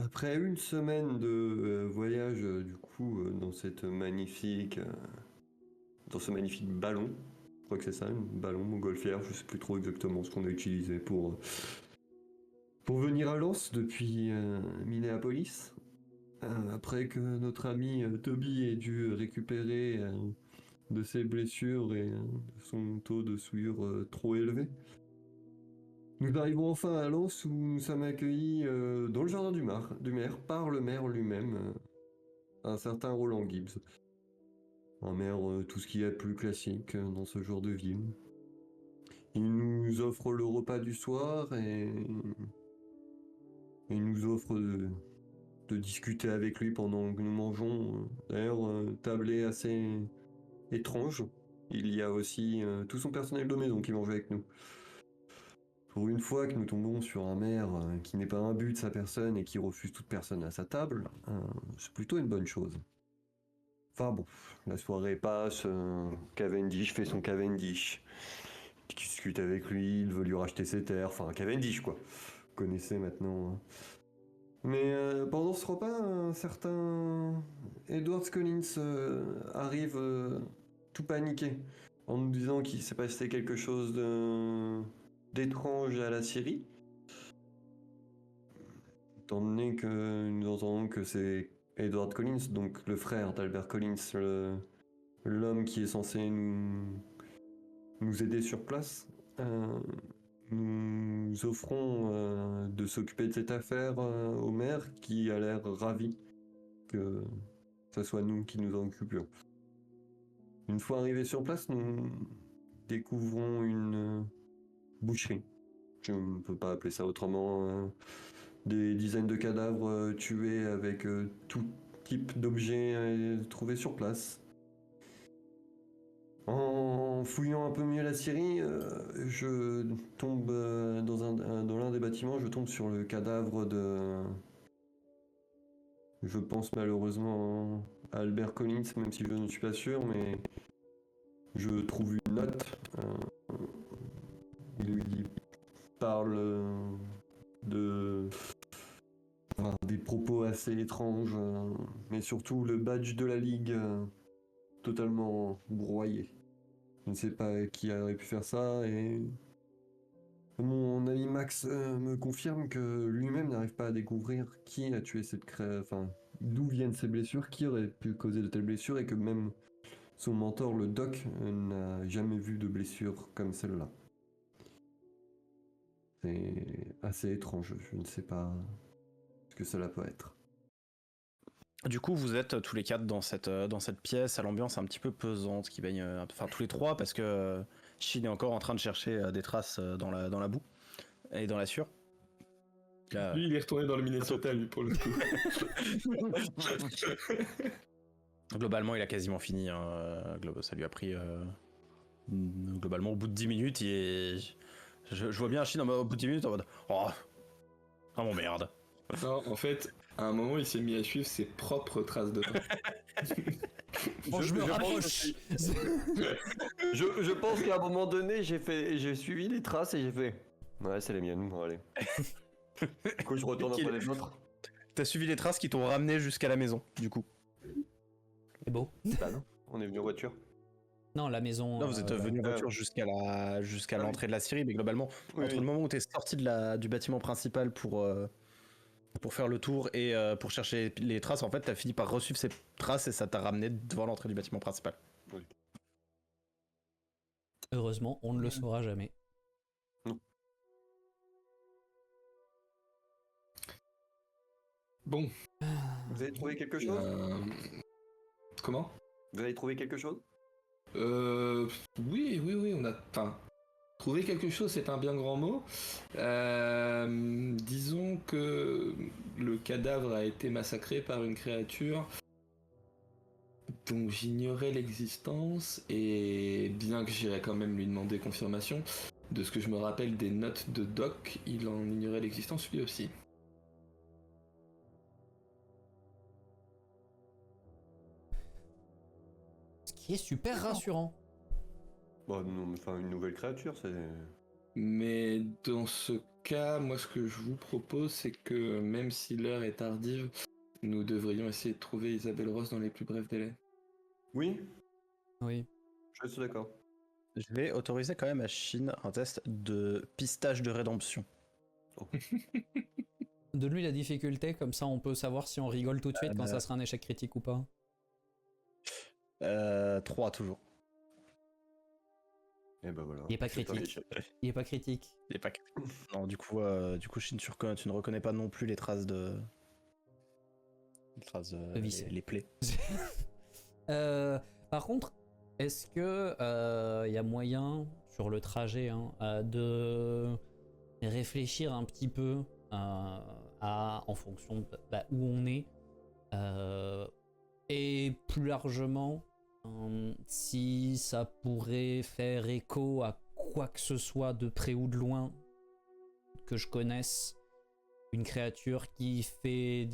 Après une semaine de voyage, dans dans ce magnifique ballon, je crois que c'est ça, un ballon montgolfière, je sais plus trop exactement ce qu'on a utilisé pour venir à Lens depuis Minneapolis. Après que notre ami Toby ait dû récupérer de ses blessures et de son taux de souillure trop élevé. Nous arrivons enfin à Lens où nous sommes accueillis dans le jardin du maire par le maire lui-même, un certain Roland Gibbs. Un maire tout ce qu'il y a de plus classique dans ce genre de ville. Il nous offre le repas du soir et il nous offre de discuter avec lui pendant que nous mangeons. D'ailleurs, tablé assez étrange. Il y a aussi tout son personnel de maison qui mange avec nous. Pour une fois que nous tombons sur un maire qui n'est pas imbu de sa personne et qui refuse toute personne à sa table, c'est plutôt une bonne chose. Enfin bon, la soirée passe, Cavendish fait son Cavendish. Il discute avec lui, il veut lui racheter ses terres, enfin Cavendish quoi. Vous connaissez maintenant. Hein. Mais pendant ce repas, un certain Edward Collins arrive tout paniqué en nous disant qu'il s'est passé quelque chose d'étrange à la Syrie. Étant donné que nous entendons que c'est Edward Collins, donc le frère d'Albert Collins, l'homme qui est censé nous aider sur place, nous offrons de s'occuper de cette affaire au maire qui a l'air ravi que ce soit nous qui nous en occupions. Une fois arrivés sur place, nous découvrons une boucherie. Je ne peux pas appeler ça autrement. Des dizaines de cadavres tués avec tout type d'objets trouvés sur place. En fouillant un peu mieux la Syrie, je tombe dans l'un des bâtiments, je tombe sur le cadavre de... Je pense malheureusement à Albert Collins, même si je ne suis pas sûr, mais je trouve une note. Il parle de... enfin, des propos assez étranges, mais surtout le badge de la Ligue totalement broyé. Je ne sais pas qui aurait pu faire ça et mon ami Max me confirme que lui-même n'arrive pas à découvrir qui a tué cette enfin, d'où viennent ces blessures, qui aurait pu causer de telles blessures et que même son mentor, le doc, n'a jamais vu de blessure comme celle-là. C'est assez étrange, je ne sais pas ce que cela peut être. Du coup, vous êtes tous les quatre dans cette pièce à l'ambiance un petit peu pesante qui baigne, enfin tous les trois parce que Shin est encore en train de chercher des traces dans la boue et dans la sueur. Là, Lui, il est retourné dans le Minnesota, lui, pour le coup. globalement, il a quasiment fini. Ça lui a pris globalement au bout de 10 minutes. Je vois bien Shin au bout de 10 minutes en mode oh mon merde. Non, en fait, à un moment, il s'est mis à suivre ses propres traces de pas. Bon, je me rapproche. Je pense qu'à un moment donné, j'ai suivi les traces et j'ai fait. Ouais, c'est les miennes, bon allez. Du coup, je retourne après les autres. T'as suivi les traces qui t'ont ramené jusqu'à la maison, du coup. C'est beau. Bah non, on est venu en voiture. Non, la maison. Là, vous êtes venu en voiture jusqu'à l'entrée de la Syrie, mais globalement, entre le moment où t'es sorti du bâtiment principal pour faire le tour et pour chercher les traces, en fait, t'as fini par resuivre ces traces et ça t'a ramené devant l'entrée du bâtiment principal. Oui. Heureusement, on ne le saura jamais. Non. Bon. Vous avez trouvé quelque chose Comment Vous avez trouvé quelque chose Oui, on a... Enfin, trouver quelque chose, c'est un bien grand mot. Disons que le cadavre a été massacré par une créature dont j'ignorais l'existence, et bien que j'irais quand même lui demander confirmation, de ce que je me rappelle des notes de Doc, il en ignorait l'existence lui aussi. Ce qui est super rassurant. Bah non, mais enfin, une nouvelle créature, c'est... Mais dans ce cas, moi ce que je vous propose, c'est que même si l'heure est tardive, nous devrions essayer de trouver Isabelle Ross dans les plus brefs délais. Oui, Oui. je suis d'accord. Je vais autoriser quand même à Shin un test de pistage de rédemption. Donne-lui la difficulté, comme ça on peut savoir si on rigole tout de suite quand ça sera un échec critique ou pas. 3 toujours. Et ben voilà. Il est pas c'est un critique. échec. Il est pas critique. Il est pas... Non, du coup, Shin, tu ne reconnais pas non plus les traces de... De vis. les plaies. Par contre, est-ce que y a moyen sur le trajet de réfléchir un petit peu en fonction de où on est et plus largement si ça pourrait faire écho à quoi que ce soit de près ou de loin que je connaisse, une créature qui fait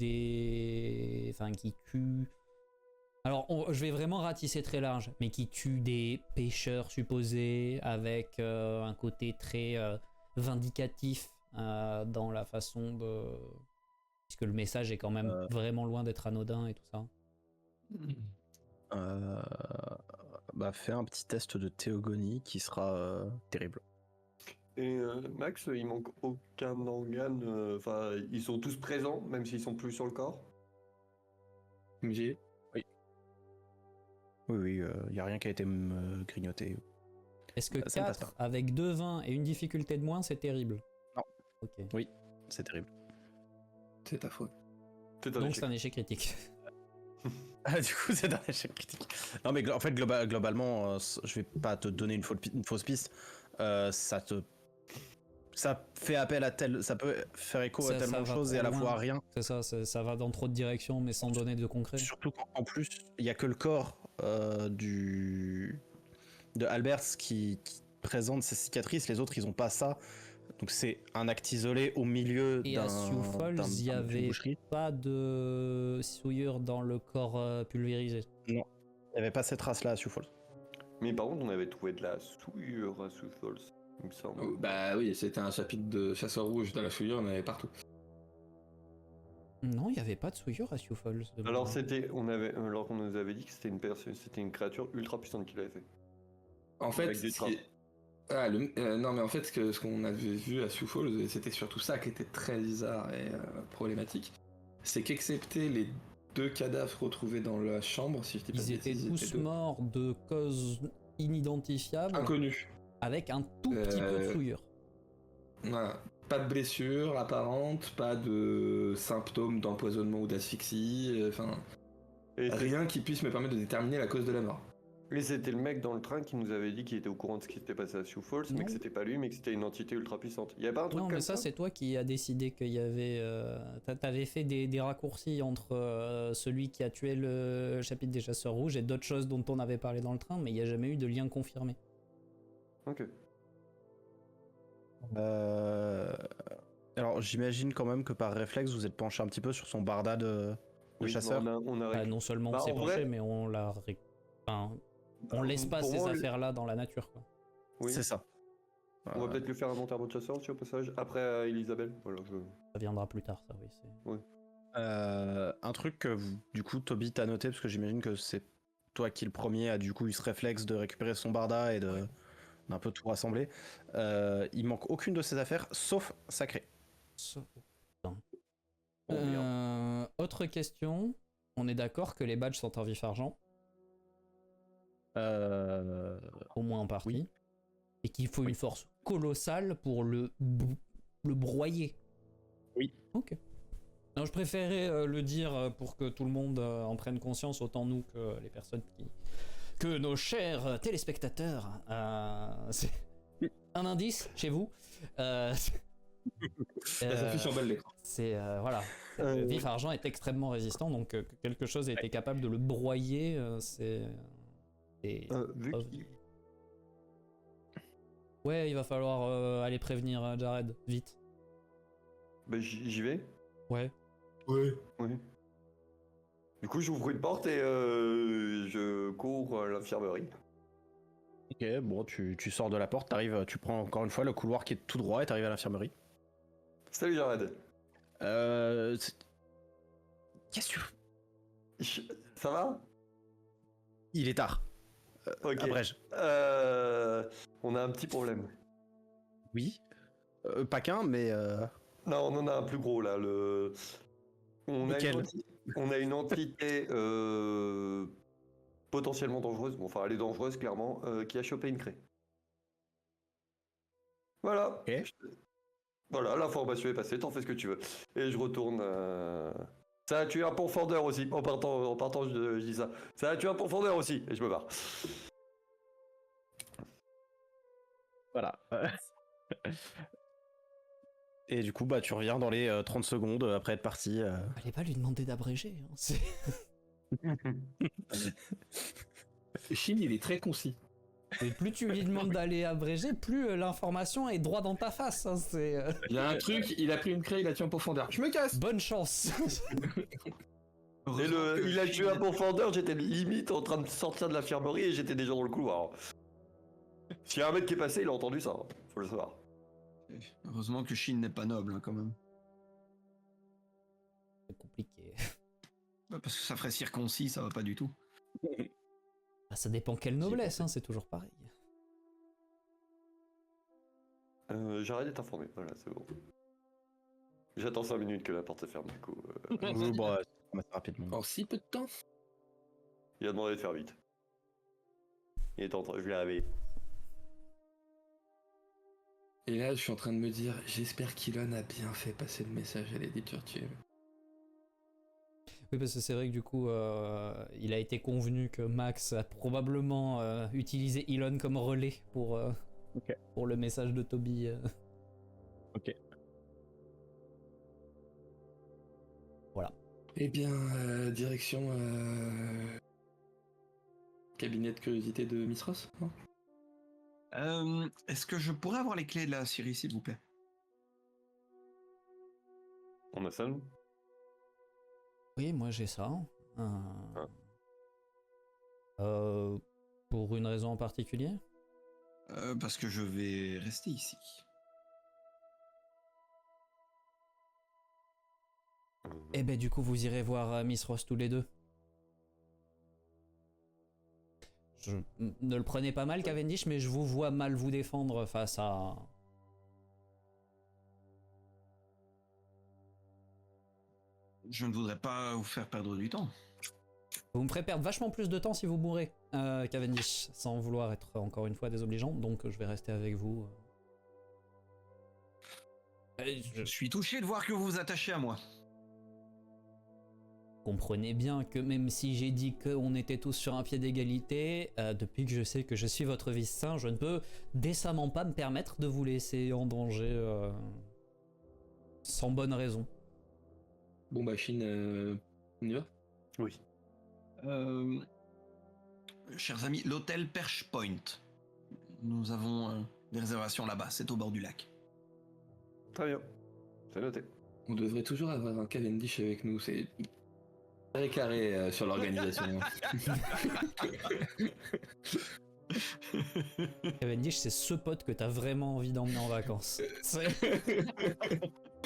qui tue. Alors, je vais vraiment ratisser très large, mais qui tue des pêcheurs supposés avec un côté très vindicatif dans la façon de... Puisque le message est quand même vraiment loin d'être anodin et tout ça. Fais un petit test de théogonie qui sera terrible. Et Max, il manque aucun organe. Enfin, ils sont tous présents, même s'ils sont plus sur le corps. MJ. Oui, il n'y a rien qui a été grignoté. Est-ce que Ça me passe 4 avec 2 20 et une difficulté de moins, c'est terrible? Non. Ok. Oui, c'est terrible. C'est ta faute. Donc c'est un échec critique. Ah, du coup, c'est un échec critique. Non, mais en fait, globalement, je vais pas te donner une fausse piste. Ça fait appel à ça peut faire écho à tellement de choses et à la fois à rien. C'est ça, ça va dans trop de directions, mais sans donner de concret. Surtout qu'en plus, il y a que le corps de Alberts qui présente ses cicatrices. Les autres, ils ont pas ça. Donc c'est un acte isolé au milieu et à Sioux Falls, il n'y avait pas de souillure dans le corps pulvérisé. Non, il n'y avait pas cette trace-là à Sioux Falls. Mais par contre, on avait trouvé de la souillure à Sioux Falls, il me semble. Oh, bah oui, c'était un chapitre de chasseur rouge. Dans la souillure, on en avait partout. Non, il n'y avait pas de souillure à Sioux Falls. Alors on nous avait dit que c'était une créature ultra puissante qui l'avait fait. En fait, Avec des trappes. non mais en fait ce qu'on avait vu à Sioux Falls, c'était surtout ça qui était très bizarre et problématique, c'est qu'excepté les 2 cadavres retrouvés dans la chambre, si je dis pas de bêtises, ils étaient tous morts de causes inidentifiables, inconnues, avec un tout petit peu de souillure. Voilà. Pas de blessures apparentes, pas de symptômes d'empoisonnement ou d'asphyxie, rien qui puisse me permettre de déterminer la cause de la mort. Et c'était le mec dans le train qui nous avait dit qu'il était au courant de ce qui s'était passé à Sioux Falls, mais que c'était pas lui, mais que c'était une entité ultra puissante. Il y a pas un truc Non, comme mais ça, c'est toi qui as décidé qu'il y avait. T'avais fait des raccourcis entre celui qui a tué le chapitre des chasseurs rouges et d'autres choses dont on avait parlé dans le train, mais il n'y a jamais eu de lien confirmé. Ok. Alors j'imagine quand même que par réflexe, vous êtes penché un petit peu sur son barda de chasseur. Non seulement on s'est penché, mais on l'a. On laisse pas ces affaires-là dans la nature, quoi. Oui. C'est ça. On va peut-être lui faire un monterbo de chasseur aussi au passage, après Elisabeth. Voilà, Ça viendra plus tard, ça, oui. Ouais. Un truc que du coup Toby t'a noté, parce que j'imagine que c'est toi qui le premier a du coup eu ce réflexe de récupérer son barda et d'un peu tout rassembler. Il manque aucune de ses affaires, sauf Sacré. Autre question. On est d'accord que les badges sont en vif argent? Au moins en partie. Oui. Et qu'il faut une force colossale pour le broyer. Oui. Ok. Non, je préférais le dire pour que tout le monde en prenne conscience, autant nous que les personnes que nos chers téléspectateurs. C'est un indice chez vous. Ça s'affiche en bas de l'écran. C'est voilà. Le vif argent est extrêmement résistant, donc que quelque chose ait été capable de le broyer, c'est. Ouais, il va falloir aller prévenir Jared, vite. Bah j'y vais. Ouais. Oui. Du coup j'ouvre une porte et je cours à l'infirmerie. Ok, bon, tu sors de la porte, tu prends encore une fois le couloir qui est tout droit et t'arrives à l'infirmerie. Salut Jared. Qu'est-ce que tu... Ça va? Il est tard. Ok. Abrège. On a un petit problème. Oui. Pas qu'un, mais... Non, on en a un plus gros là. On Lequel? a une entité potentiellement dangereuse, bon, enfin elle est dangereuse clairement, qui a chopé une craie. Voilà. Ok. Voilà, l'information est passée, t'en fais ce que tu veux. Et je retourne. Ça a tué un pourfendeur aussi. En partant je dis ça. Ça a tué un pourfendeur aussi. Et je me barre. Voilà. Et du coup, bah, tu reviens dans les 30 secondes après être parti. Allez pas lui demander d'abréger. Hein, Shin, il est très concis. Et plus tu lui demandes d'aller abréger, plus l'information est droit dans ta face. Hein, Il y a un truc, il a pris une craie, il a tué un profondeur. Je me casse. Bonne chance. Et il a tué un pourfendeur, j'étais limite en train de sortir de l'infirmerie et j'étais déjà dans le couloir. S'il y a un mec qui est passé, il a entendu ça. Faut le savoir. Heureusement que Shin n'est pas noble, hein, quand même. C'est compliqué. Ouais, parce que ça ferait circoncis, ça va pas du tout. Ah, ça dépend quelle noblesse, hein, c'est toujours pareil. J'arrête d'être informé, voilà, c'est bon. J'attends 5 minutes que la porte se ferme, du coup. Oui, bon, assez rapidement. En si peu de temps. Il a demandé de faire vite. Il est en train, je l'ai réveillé. Et là, je suis en train de me dire, j'espère qu'Elon a bien fait passer le message à Lady Churchill. Oui, parce que c'est vrai que du coup, il a été convenu que Max a probablement utilisé Elon comme relais pour le message de Toby. Ok. Voilà. Eh bien, direction cabinet de curiosité de Miss Ross, hein. Est-ce que je pourrais avoir les clés de la Syrie, s'il vous plaît? On a ça, nous? Oui, moi j'ai ça. Pour une raison en particulier? Parce que je vais rester ici. Eh ben du coup, vous irez voir Miss Ross tous les deux. Ne le prenez pas mal, Cavendish, mais je vous vois mal vous défendre face à... Je ne voudrais pas vous faire perdre du temps. Vous me ferez perdre vachement plus de temps si vous mourrez, Cavendish, sans vouloir être encore une fois désobligeant, donc je vais rester avec vous. Je suis touché de voir que vous vous attachez à moi. Comprenez bien que même si j'ai dit qu'on était tous sur un pied d'égalité, depuis que je sais que je suis votre vice-saint, je ne peux décemment pas me permettre de vous laisser en danger sans bonne raison. Bon bah Shin, on y va? Oui. Chers amis, l'hôtel Perch Point. Nous avons des réservations là-bas, c'est au bord du lac. Très bien. C'est noté. On devrait toujours avoir un Cavendish avec nous, c'est très carré sur l'organisation. Cavendish, c'est ce pote que t'as vraiment envie d'emmener en vacances.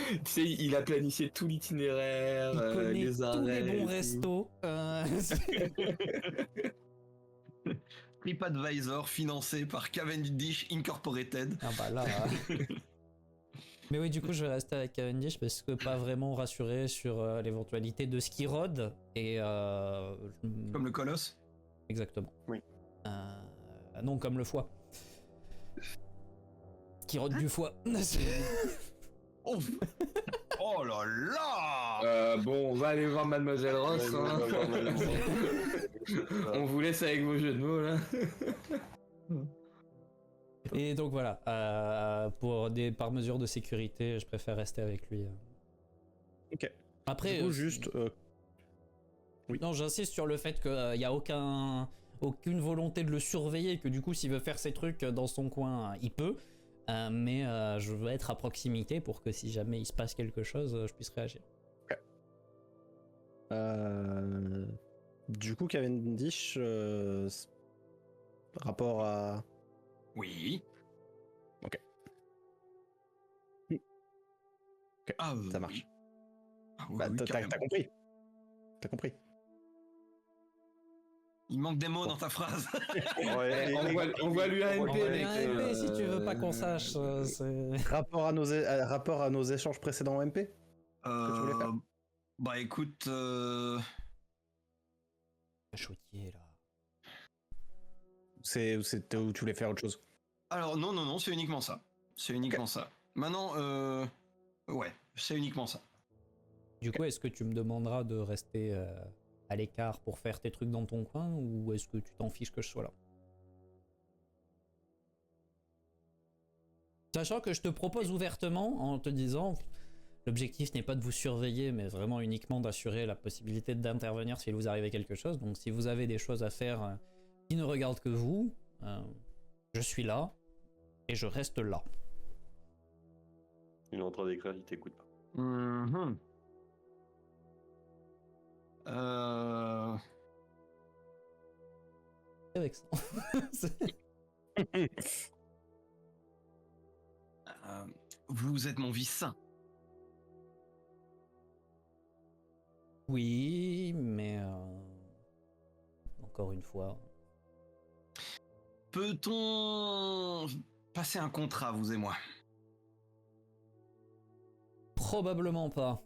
Tu sais, il a planifié tout l'itinéraire, Il connaît les tous arrêts. les bons et tout. restos. TripAdvisor financé par Cavendish Incorporated. Ah bah là. Mais oui, du coup, je vais rester avec Cavendish parce que pas vraiment rassuré sur l'éventualité de ce qui rôde. Et. Comme le colosse. Exactement. Oui. Non, comme le foie. Qui rôde du foie. Oh, oh là là. Bon, on va aller voir Mademoiselle Ross. Hein. On vous laisse avec vos jeux de mots là. Et donc voilà, par mesure de sécurité, je préfère rester avec lui. Ok. Après, Du coup, juste... oui. Non, j'insiste sur le fait qu'il n'y a aucune volonté de le surveiller, que du coup, s'il veut faire ses trucs dans son coin, il peut. Mais je veux être à proximité pour que si jamais il se passe quelque chose, je puisse réagir. Du coup, Cavendish, rapport à Oui. Ok. Ah, Ça marche. Ah, oui, Bah, oui, t'as carrément. compris. T'as compris. Il manque des mots dans ta phrase. Ouais, Envoie lui un MP, Envoie-lui mec. un MP si tu veux pas qu'on sache. C'est... Rapport à nos échanges précédents en MP que tu voulais faire. Bah écoute, Chautier là. C'était où tu voulais faire autre chose. alors non, c'est uniquement ça. C'est uniquement ça. Maintenant, ouais, c'est uniquement ça. Du coup, est-ce que tu me demanderas de rester à l'écart pour faire tes trucs dans ton coin ou est-ce que tu t'en fiches que je sois là? Sachant que je te propose ouvertement en te disant l'objectif n'est pas de vous surveiller mais vraiment uniquement d'assurer la possibilité d'intervenir s'il vous arrivait quelque chose. Donc si vous avez des choses à faire qui ne regardent que vous, je suis là et je reste là. Il est en train d'écrire, il t'écoute pas. Mhm. C'est avec ça. Vous êtes mon vice-saint. Oui, mais encore une fois. Peut-on passer un contrat, vous et moi? Probablement pas.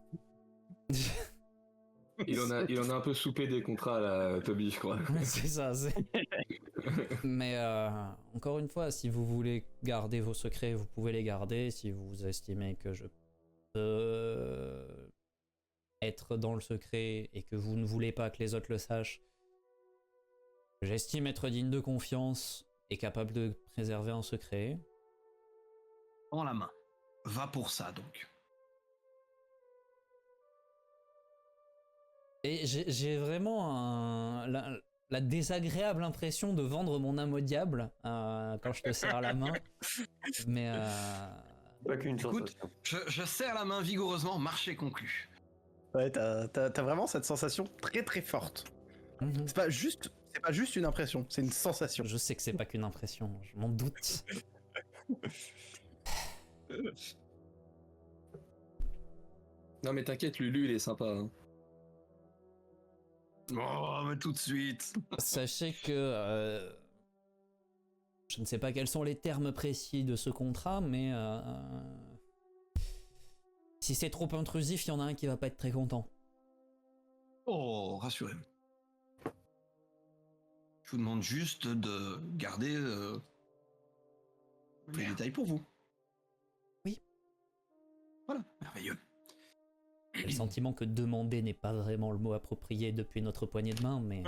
Il en a un peu soupé des contrats, là, Toby, je crois. C'est ça, c'est... Mais encore une fois, si vous voulez garder vos secrets, vous pouvez les garder. Si vous estimez que je peux être dans le secret et que vous ne voulez pas que les autres le sachent, j'estime être digne de confiance et capable de préserver un secret. Prends la main. Va pour ça, donc. Et j'ai vraiment la désagréable impression de vendre mon âme au diable quand je te serre la main. Mais Pas qu'une Écoute, sensation. je serre la main vigoureusement, marché conclu. Ouais, t'as vraiment cette sensation très très forte. mhm. C'est pas juste une impression, c'est une sensation. Je sais que c'est pas qu'une impression, je m'en doute. Non, mais t'inquiète, Lulu, il est sympa. Hein. Oh, mais tout de suite. Sachez que je ne sais pas quels sont les termes précis de ce contrat, mais si c'est trop intrusif, il y en a un qui va pas être très content. Oh, rassurez-vous. Je vous demande juste de garder les détails pour vous. Oui. Voilà, merveilleux. J'ai le sentiment que demander n'est pas vraiment le mot approprié depuis notre poignée de main, mais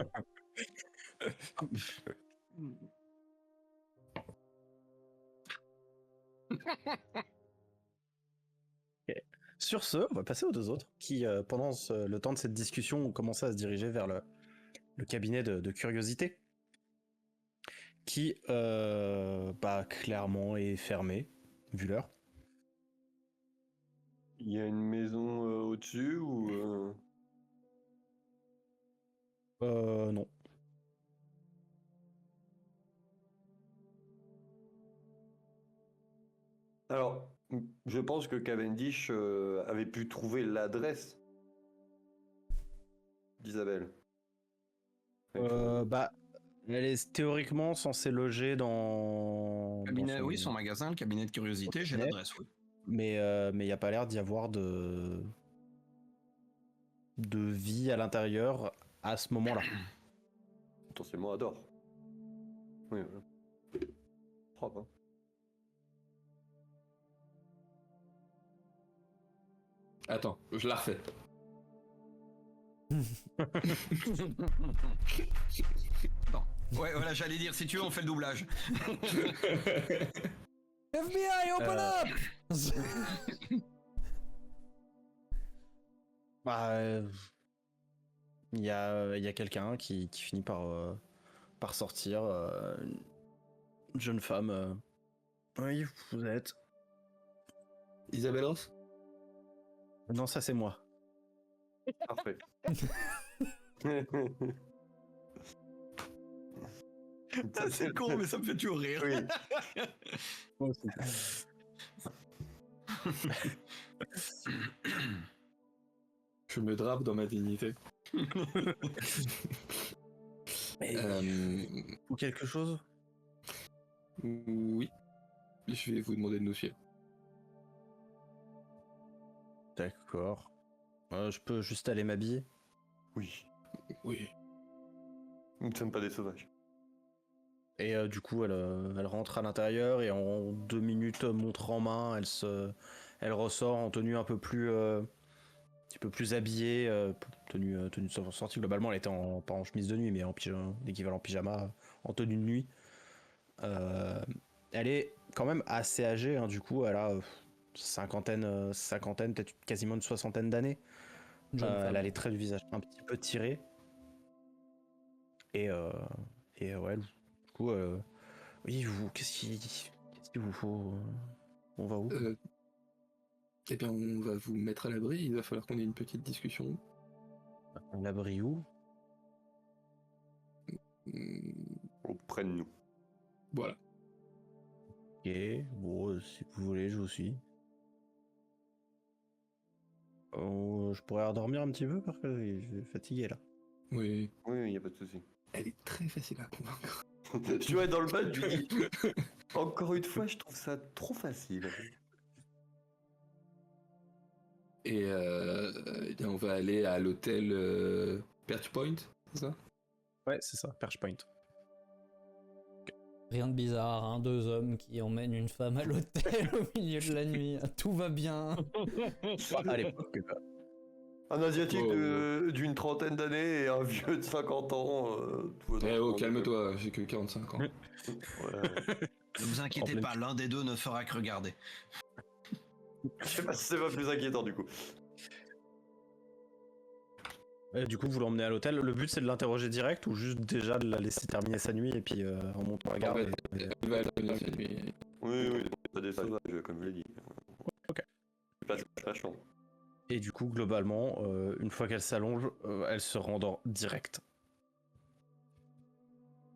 Sur ce, on va passer aux deux autres qui, pendant le temps de cette discussion, ont commencé à se diriger vers le cabinet de curiosité, qui, clairement est fermé, vu l'heure. Il y a une maison au-dessus ou Non. Alors, je pense que Cavendish avait pu trouver l'adresse d'Isabelle. Elle est théoriquement censée loger dans Cabinet, son- oui, son magasin, le cabinet de curiosité, j'ai cabinet. l'adresse, oui. Mais il n'y a pas l'air d'y avoir de vie à l'intérieur à ce moment-là. Potentiellement adore. Oui, voilà. Propre, hein. Attends, je la refais. Bon. Ouais, voilà, j'allais dire, si tu veux, on fait le doublage. FBI, open up! Il y a quelqu'un qui finit par sortir. Une jeune femme. Oui, vous êtes. Isabelle Ross? Non, ça c'est moi. Parfait. Ça, c'est con, mais ça me fait toujours rire. Oui. Je me drape dans ma dignité. Ou quelque chose? Oui. Je vais vous demander de nous suivre. D'accord. Je peux juste aller m'habiller? Oui. Oui. Nous ne sommes pas des sauvages. Et du coup, elle rentre à l'intérieur et en 2 minutes, montre en main, elle ressort en tenue un peu plus, un petit peu plus habillée, tenue de sortie. Globalement, elle était pas en chemise de nuit, mais en pyjama, l'équivalent pyjama, en tenue de nuit. Elle est quand même assez âgée, hein, du coup, elle a cinquantaine, peut-être quasiment une soixantaine d'années. Elle a les traits du visage un petit peu tirés. Et ouais, du coup, oui, vous, qu'est-ce qu'il vous faut? On va où? Eh bien, on va vous mettre à l'abri. Il va falloir qu'on ait une petite discussion. L'abri où? Auprès de nous. Voilà. Ok, bon, si vous voulez, je vous suis. Je pourrais redormir un petit peu parce que je suis fatigué là. Oui. Oui, il n'y a pas de souci. Elle est très facile à convaincre. Je vais dans le bas, je lui dis encore une fois, je trouve ça trop facile. Et eh bien, on va aller à l'hôtel Perch Point, c'est ça? Ouais, c'est ça, Perch Point. Rien de bizarre, hein, 2 hommes qui emmènent une femme à l'hôtel au milieu de la nuit. Tout va bien. À l'époque, quoi. Un asiatique Oh. d'une trentaine d'années et un vieux de 50 ans. tout va Eh dans oh, le calme-toi, j'ai que 45 ans. Ouais. Ne vous inquiétez En pas, pleine- l'un des deux ne fera que regarder. Je sais pas si c'est pas plus inquiétant du coup. Du coup, vous l'emmenez à l'hôtel. Le but, c'est de l'interroger direct ou juste déjà de la laisser terminer sa nuit et puis en montant la garde. Elle va venir cette nuit. Oui, pas des sauvages, comme je l'ai dit. Ok. C'est pas chiant. Et du coup, globalement, une fois qu'elle s'allonge, elle se rendort direct.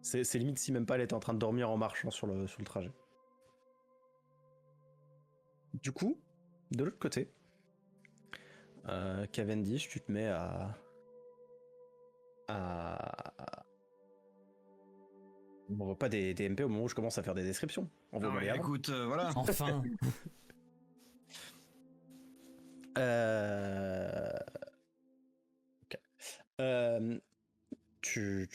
C'est limite si même pas elle était en train de dormir en marchant sur le trajet. Du coup, de l'autre côté, Cavendish, tu te mets on voit pas des MP au moment où je commence à faire des descriptions. On voit Non, mais avant. écoute, voilà. Enfin. Ok. Tu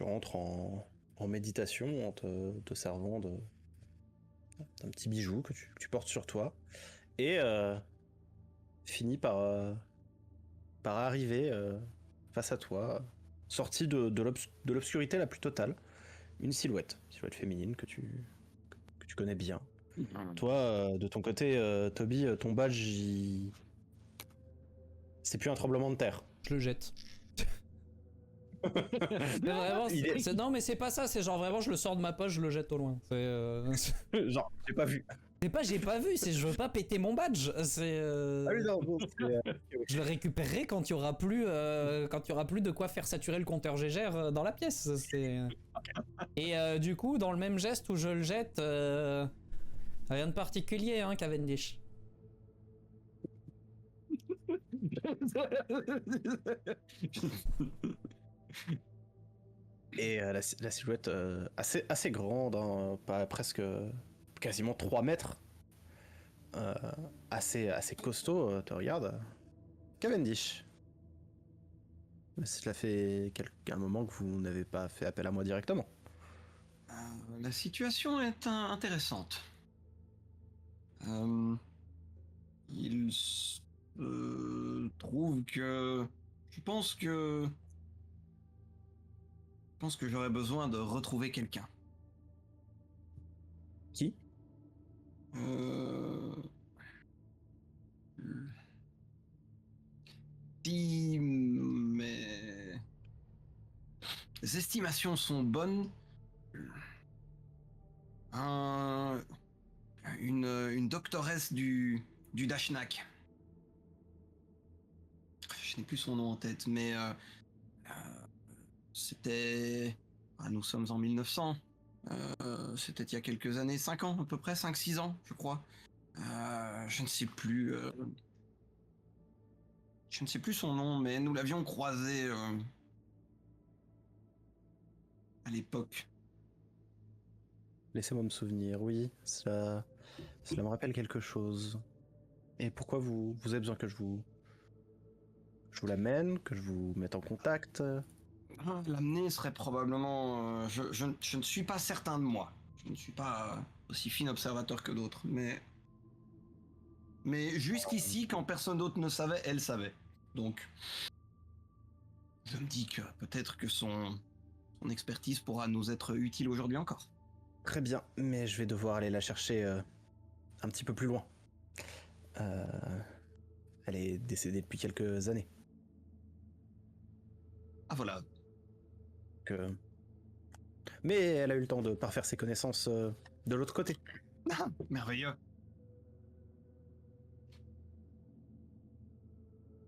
rentres en méditation en te servant d'un petit bijou que tu portes sur toi et finis par arriver face à toi, sortie de l'obscurité la plus totale, une silhouette féminine que tu connais bien. Toi, de ton côté, Toby, ton badge, c'est plus un tremblement de terre. Je le jette. Mais vraiment, non, mais c'est pas ça, c'est genre vraiment, je le sors de ma poche, je le jette au loin. Genre, j'ai pas vu. J'ai pas vu, c'est je veux pas péter mon badge. Ah oui, non, bon, Je le récupérerai quand il y aura plus, de quoi faire saturer le compteur Gégère dans la pièce. Et du coup, dans le même geste où je le jette, rien de particulier, hein, Cavendish. Et la silhouette assez grande, hein, presque quasiment 3 mètres, assez costaud, te regarde. Cavendish. Cela fait un moment que vous n'avez pas fait appel à moi directement. La situation est intéressante. Il se trouve que... Je pense que j'aurais besoin de retrouver quelqu'un. Qui? Si mes estimations sont bonnes, une doctoresse du Dashnak. Je n'ai plus son nom en tête, mais c'était Ah, nous sommes en 1900. C'était il y a quelques années, 5 ans à peu près, 5-6 ans, je crois. Je ne sais plus. Je ne sais plus son nom, mais nous l'avions croisé à l'époque. Laissez-moi me souvenir, oui, cela me rappelle quelque chose. Et pourquoi vous avez besoin que je vous l'amène, que je vous mette en contact? L'amener serait probablement. Je ne suis pas certain de moi. Je ne suis pas aussi fin observateur que d'autres, mais jusqu'ici, quand personne d'autre ne savait, elle savait. Donc, je me dis que peut-être que son expertise pourra nous être utile aujourd'hui encore. Très bien, mais je vais devoir aller la chercher un petit peu plus loin. Elle est décédée depuis quelques années. Ah voilà. Mais elle a eu le temps de parfaire ses connaissances de l'autre côté. Ah, merveilleux.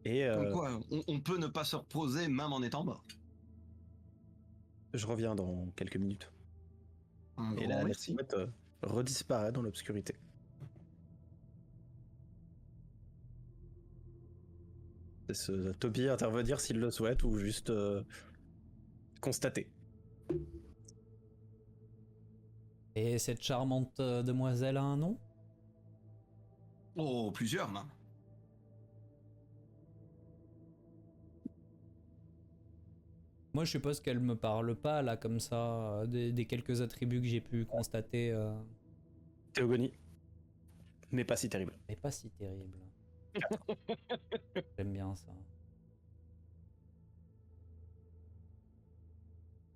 Et Comme quoi, on peut ne pas se reposer même en étant mort. je reviens dans quelques minutes. Un Et grand la merci. silhouette redisparaît dans l'obscurité. Laisse Toby intervenir s'il le souhaite ou juste constater. Et cette charmante demoiselle a un nom? Oh, plusieurs même. Moi, je suppose qu'elle me parle pas, là, comme ça, des quelques attributs que j'ai pu constater. Théogonie. Mais pas si terrible. Mais pas si terrible. J'aime bien ça.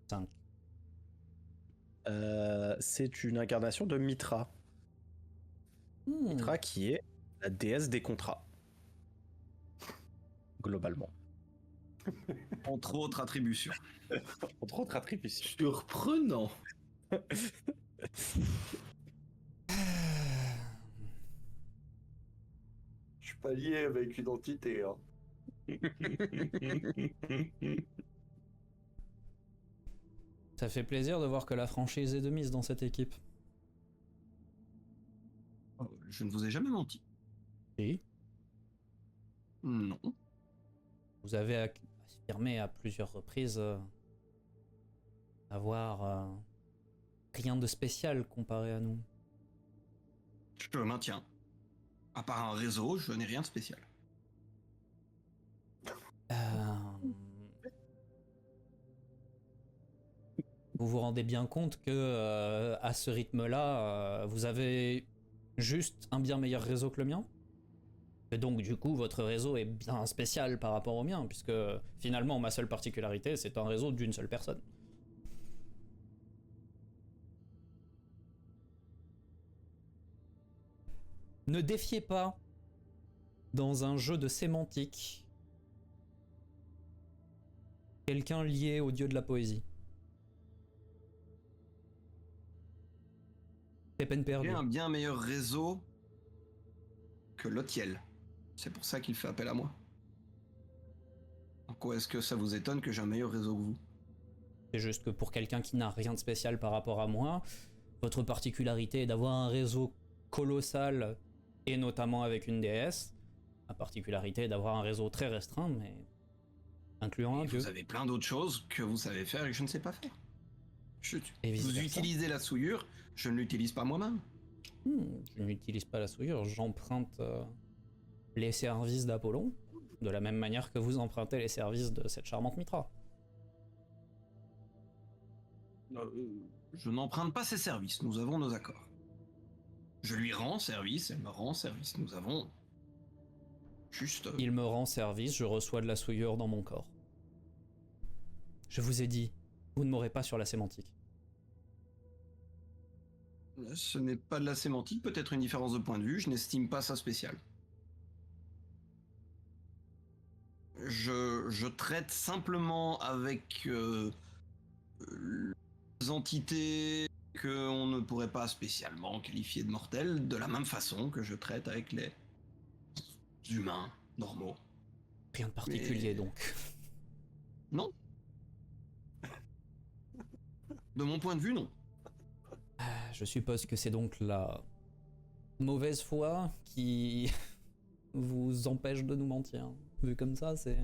5. C'est une incarnation de Mitra. Mitra qui est la déesse des contrats. Globalement. Entre autres attributions. Entre autres attributions. Surprenant. Je suis pas lié avec une entité. Hein. Ça fait plaisir de voir que la franchise est de mise dans cette équipe. Je ne vous ai jamais menti. Et Non. vous avez affirmé à plusieurs reprises avoir rien de spécial comparé à nous. Je te maintiens. À part un réseau, je n'ai rien de spécial. Vous vous rendez bien compte que à ce rythme-là, vous avez juste un bien meilleur réseau que le mien? Et donc du coup, votre réseau est bien spécial par rapport au mien, puisque finalement, ma seule particularité, c'est un réseau d'une seule personne. Ne défiez pas dans un jeu de sémantique quelqu'un lié au dieu de la poésie. C'est peine perdue. J'ai un bien meilleur réseau que Lotiel. C'est pour ça qu'il fait appel à moi. En quoi est-ce que ça vous étonne que j'ai un meilleur réseau que vous? C'est juste que pour quelqu'un qui n'a rien de spécial par rapport à moi, votre particularité est d'avoir un réseau colossal, et notamment avec une déesse. Ma particularité est d'avoir un réseau très restreint, mais incluant un dieu. Vous avez plein d'autres choses que vous savez faire et que je ne sais pas faire. Et Vous vice-versa. utilisez la souillure, je ne l'utilise pas moi-même. Je n'utilise pas la souillure, j'emprunte les services d'Apollon, de la même manière que vous empruntez les services de cette charmante Mitra. Je n'emprunte pas ses services, nous avons nos accords. Je lui rends service, elle me rend service. Nous avons juste... Il me rend service, je reçois de la souillure dans mon corps. Je vous ai dit, vous ne m'aurez pas sur la sémantique. Ce n'est pas de la sémantique, peut-être une différence de point de vue, je n'estime pas ça spécial. Je traite simplement avec les entités qu'on ne pourrait pas spécialement qualifier de mortelles, de la même façon que je traite avec les humains normaux. Rien de particulier donc. Non. De mon point de vue, non. Je suppose que c'est donc la mauvaise foi qui vous empêche de nous mentir. Vu comme ça, c'est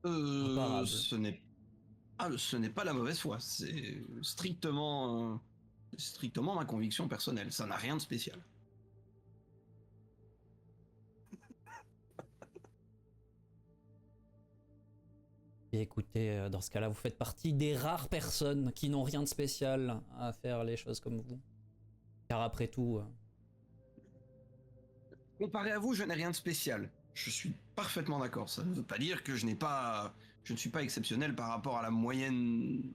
imparable. Ce n'est pas la mauvaise foi, c'est strictement ma conviction personnelle. Ça n'a rien de spécial. Et écoutez, dans ce cas-là, vous faites partie des rares personnes qui n'ont rien de spécial à faire les choses comme vous. Car après tout, Comparé à vous, je n'ai rien de spécial. Je suis parfaitement d'accord. Ça ne veut pas dire que je ne suis pas exceptionnel par rapport à la moyenne.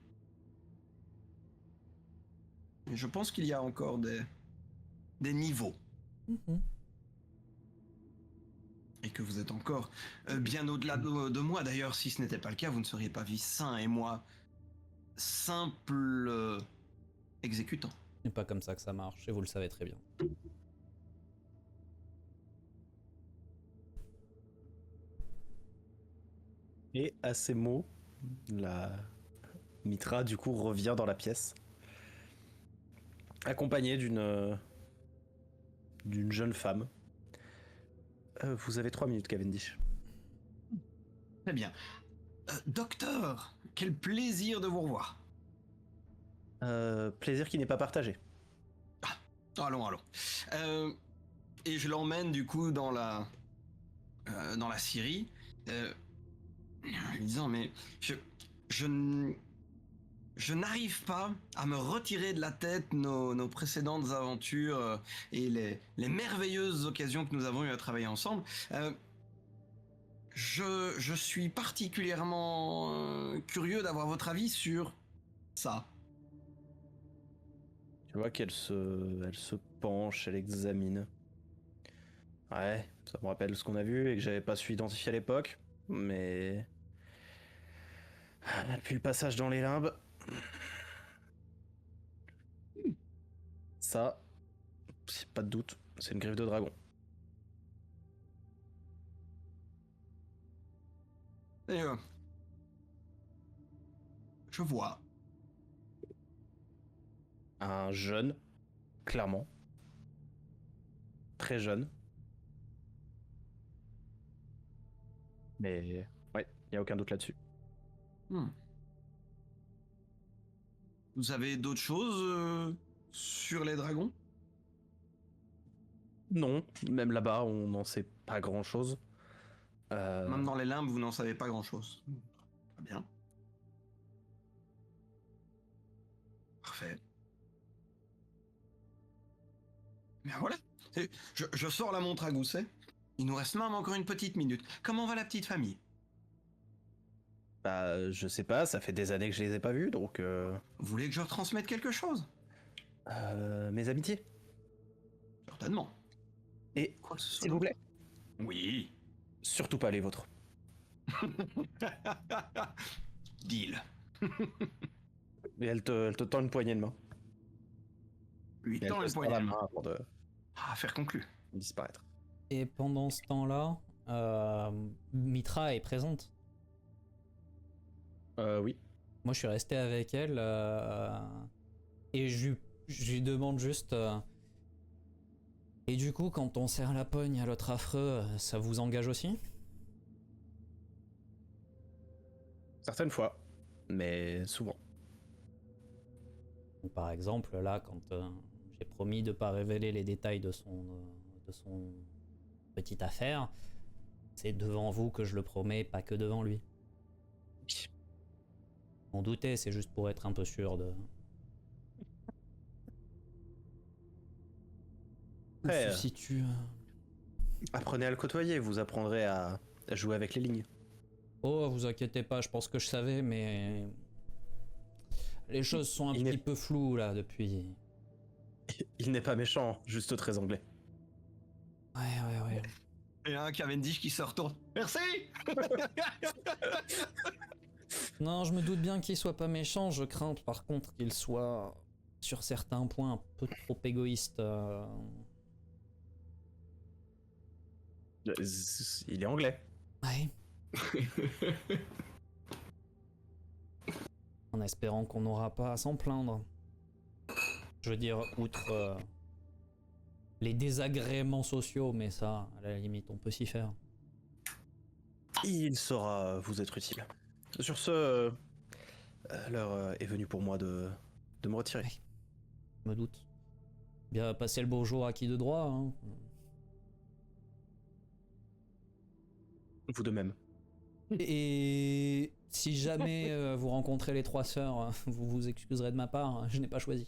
Mais je pense qu'il y a encore des niveaux. mhm. Et que vous êtes encore bien au-delà de moi. D'ailleurs, si ce n'était pas le cas, vous ne seriez pas Vincent et moi, simple exécutant. Ce n'est pas comme ça que ça marche, et vous le savez très bien. Et à ces mots, la Mitra du coup revient dans la pièce, accompagnée d'une jeune femme. Vous avez 3 minutes, Cavendish. Très bien. Docteur, quel plaisir de vous revoir. Plaisir qui n'est pas partagé. Allons. Et je l'emmène du coup dans la scierie, en lui disant mais je n'arrive pas à me retirer de la tête nos précédentes aventures et les merveilleuses occasions que nous avons eues à travailler ensemble. Je suis particulièrement curieux d'avoir votre avis sur ça. Tu vois qu'elle se penche, elle examine. Ouais, ça me rappelle ce qu'on a vu et que j'avais pas su identifier à l'époque, mais depuis le passage dans les limbes, ça, pas de doute, c'est une griffe de dragon. Et je vois. Un jeune, clairement, très jeune. Mais ouais, y a aucun doute là-dessus. Vous avez d'autres choses sur les dragons? Non, même là-bas, on n'en sait pas grand-chose. Même dans les limbes, vous n'en savez pas grand-chose. Très bien. Parfait. Bien voilà. Je sors la montre à gousset. Il nous reste même encore une petite minute. Comment va la petite famille? Bah, je sais pas, ça fait des années que je les ai pas vus, donc... Vous voulez que je retransmette quelque chose? Mes amitiés. Certainement. Et, Quoi que ce soit s'il vous plaît, Oui. surtout pas les vôtres. Deal. Et elle te tend une poignée de main. Lui Et elle tend te le serre poignet. la main avant de Affaire conclue. disparaître. Et pendant ce temps-là, Mitra est présente. Oui. Moi, je suis resté avec elle et je lui demande juste. Et du coup, quand on serre la pogne à l'autre affreux, ça vous engage aussi? Certaines fois, mais souvent. Par exemple, là, quand j'ai promis de pas révéler les détails de son petite affaire, c'est devant vous que je le promets, pas que devant lui. On doutait, c'est juste pour être un peu sûr de... Après, Où se situe... apprenez à le côtoyer, vous apprendrez à jouer avec les lignes. Oh, vous inquiétez pas, je pense que je savais, mais... Les choses sont un Il petit n'est- peu floues, là, depuis... Il n'est pas méchant, juste très anglais. Ouais. Et un Cavendish qui se retourne. Merci. Non, je me doute bien qu'il soit pas méchant, je crains par contre qu'il soit, sur certains points, un peu trop égoïste. Il est anglais. Ouais. En espérant qu'on n'aura pas à s'en plaindre. Je veux dire, outre les désagréments sociaux, mais ça, à la limite, on peut s'y faire. Il saura vous être utile. Sur ce, l'heure est venue pour moi de me retirer. Je me doute. Bien passer le beau jour à qui de droit, hein. Vous de même. Et si jamais vous rencontrez les 3 sœurs, vous vous excuserez de ma part, je n'ai pas choisi.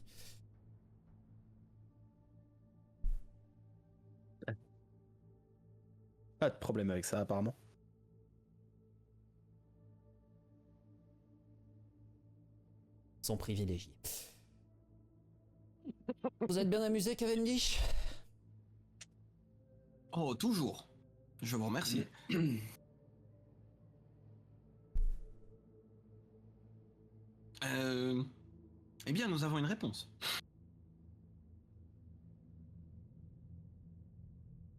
Pas de problème avec ça, apparemment. Ils sont privilégiés. Vous êtes bien amusé, Cavendish? Oh, toujours. Je vous remercie. Eh bien, nous avons une réponse.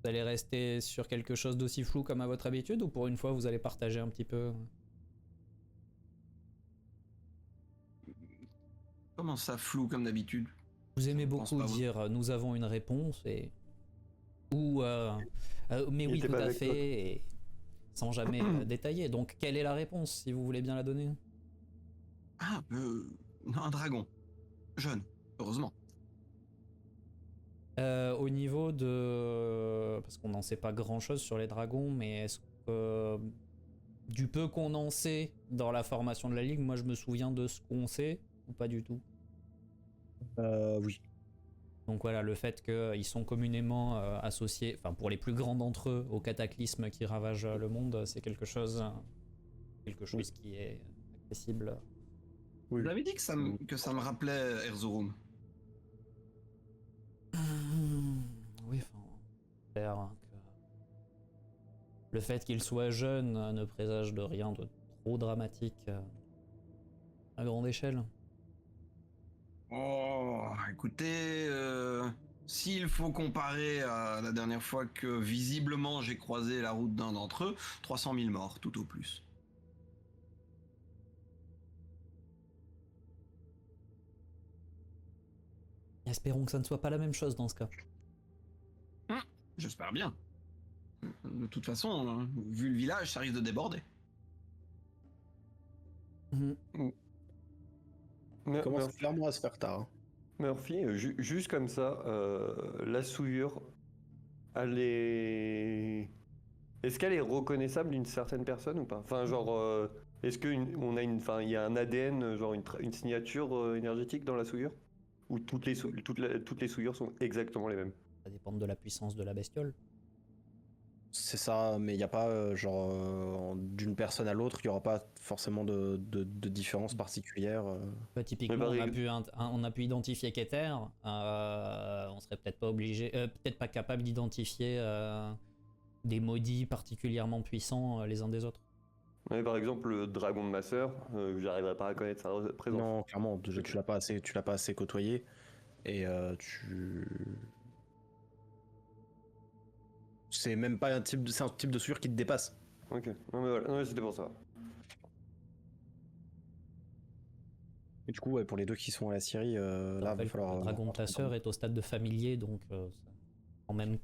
Vous allez rester sur quelque chose d'aussi flou comme à votre habitude, ou pour une fois vous allez partager un petit peu? Comment ça, flou comme d'habitude? Vous aimez Je pense beaucoup pas, vous. dire nous avons une réponse et ou mais Il oui était tout pas à avec fait toi. et sans jamais détailler. Donc quelle est la réponse si vous voulez bien la donner? Ah, un dragon. Jeune, heureusement. Au niveau de... Parce qu'on n'en sait pas grand-chose sur les dragons, mais est-ce que... Du peu qu'on en sait dans la formation de la Ligue, moi je me souviens de ce qu'on sait, ou pas du tout? Oui. Donc voilà, le fait qu'ils sont communément associés, enfin pour les plus grands d'entre eux, au cataclysme qui ravage le monde, c'est quelque chose qui est accessible. Oui. Vous avez dit que ça me rappelait Erzurum. Oui, enfin, j'espère que le fait qu'il soit jeune ne présage de rien de trop dramatique à grande échelle. Oh, écoutez, s'il faut comparer à la dernière fois que visiblement j'ai croisé la route d'un d'entre eux, 300 000 morts, tout au plus. Espérons que ça ne soit pas la même chose dans ce cas. J'espère bien. De toute façon, vu le village, ça risque de déborder. Mhm. Commence Murphy, clairement à se faire tard. Hein. Murphy, juste comme ça, la souillure, elle est... Est-ce qu'elle est reconnaissable d'une certaine personne ou pas? Enfin, genre, est-ce enfin, il y a un ADN, genre une signature énergétique dans la souillure? Ou toutes les souillures sont exactement les mêmes? Ça dépend de la puissance de la bestiole. C'est ça, mais il n'y a pas, d'une personne à l'autre, il n'y aura pas forcément de différence particulière. Typiquement, on a pu identifier Keter. On serait peut-être pas obligé, peut-être pas capable d'identifier des maudits particulièrement puissants les uns des autres. Ouais, par exemple, le dragon de ma sœur, j'arriverai pas à connaître sa présence. Non, clairement, tu l'as pas assez côtoyé, et c'est même pas c'est un type de souillure qui te dépasse. Ok, non mais voilà, non, mais c'était pour ça. Et du coup, ouais, pour les deux qui sont à la Syrie, là, va Rappelle que falloir. le dragon de ta sœur est au stade de familier, donc c'est quand même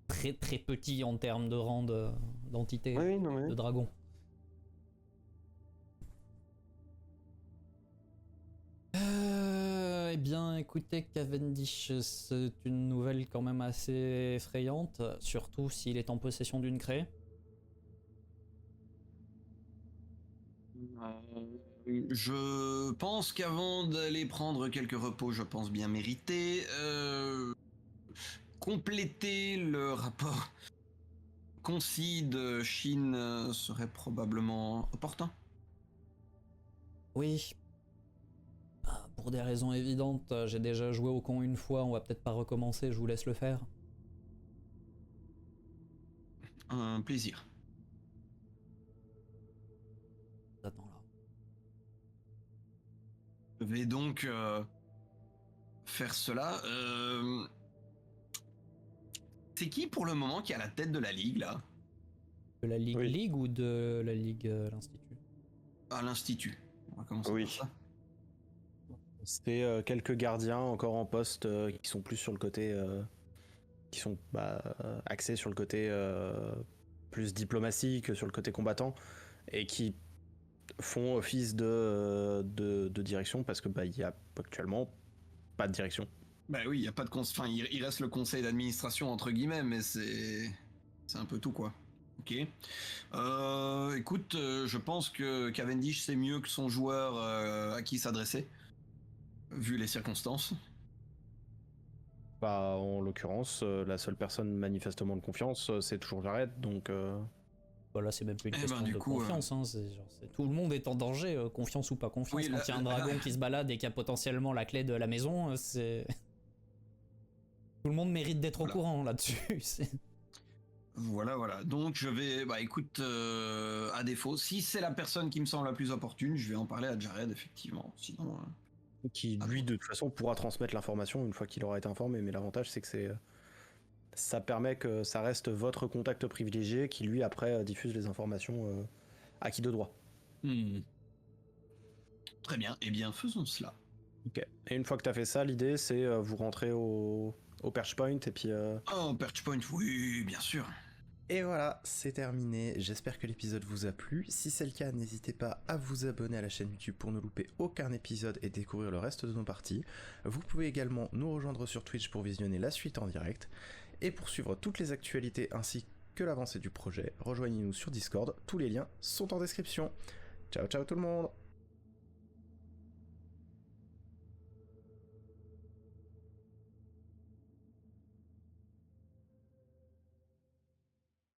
très très petit en termes de rang d'entité Oui, non mais... de dragon. Eh bien, écoutez, Cavendish, c'est une nouvelle quand même assez effrayante, surtout s'il est en possession d'une craie. Je pense qu'avant d'aller prendre quelques repos, je pense bien mérités, compléter le rapport concis de Chine serait probablement opportun. Oui. Pour des raisons évidentes, j'ai déjà joué au con une fois, on va peut-être pas recommencer, je vous laisse le faire. Un plaisir. Attends là. Je vais donc faire cela. C'est qui pour le moment qui est à la tête de la ligue là? De la Ligue Oui. Ligue ou de la Ligue l'Institut? À l'institut. On va commencer Oui. par ça. C'est quelques gardiens encore en poste qui sont plus sur le côté, qui sont axés sur le côté plus diplomatie que sur le côté combattant, et qui font office de direction parce que il y a actuellement pas de direction. Bah oui, il y a pas de enfin, il reste le conseil d'administration entre guillemets, mais c'est un peu tout quoi. Ok. Écoute, je pense que Cavendish sait mieux que son joueur à qui s'adresser, vu les circonstances. En l'occurrence, la seule personne manifestement de confiance, c'est toujours Jared, donc. Voilà, c'est même plus une Eh question ben, du de coup, confiance. Hein, tout le monde est en danger, confiance ou pas confiance. Oui, Quand il y a un dragon qui se balade et qui a potentiellement la clé de la maison, c'est. Tout le monde mérite d'être au courant là-dessus. Voilà. Donc je vais, écoute, à défaut, si c'est la personne qui me semble la plus opportune, je vais en parler à Jared, effectivement. Sinon, qui lui de toute façon pourra transmettre l'information une fois qu'il aura été informé, mais l'avantage c'est que ça permet que ça reste votre contact privilégié qui lui après diffuse les informations à qui de droit. Très bien, eh bien faisons cela. Ok. Et une fois que t'as fait ça, l'idée c'est vous rentrez au Perch Point et puis... Oh, Perch Point, oui, bien sûr. Et voilà, c'est terminé. J'espère que l'épisode vous a plu. Si c'est le cas, n'hésitez pas à vous abonner à la chaîne YouTube pour ne louper aucun épisode et découvrir le reste de nos parties. Vous pouvez également nous rejoindre sur Twitch pour visionner la suite en direct. Et pour suivre toutes les actualités ainsi que l'avancée du projet, rejoignez-nous sur Discord. Tous les liens sont en description. Ciao ciao tout le monde!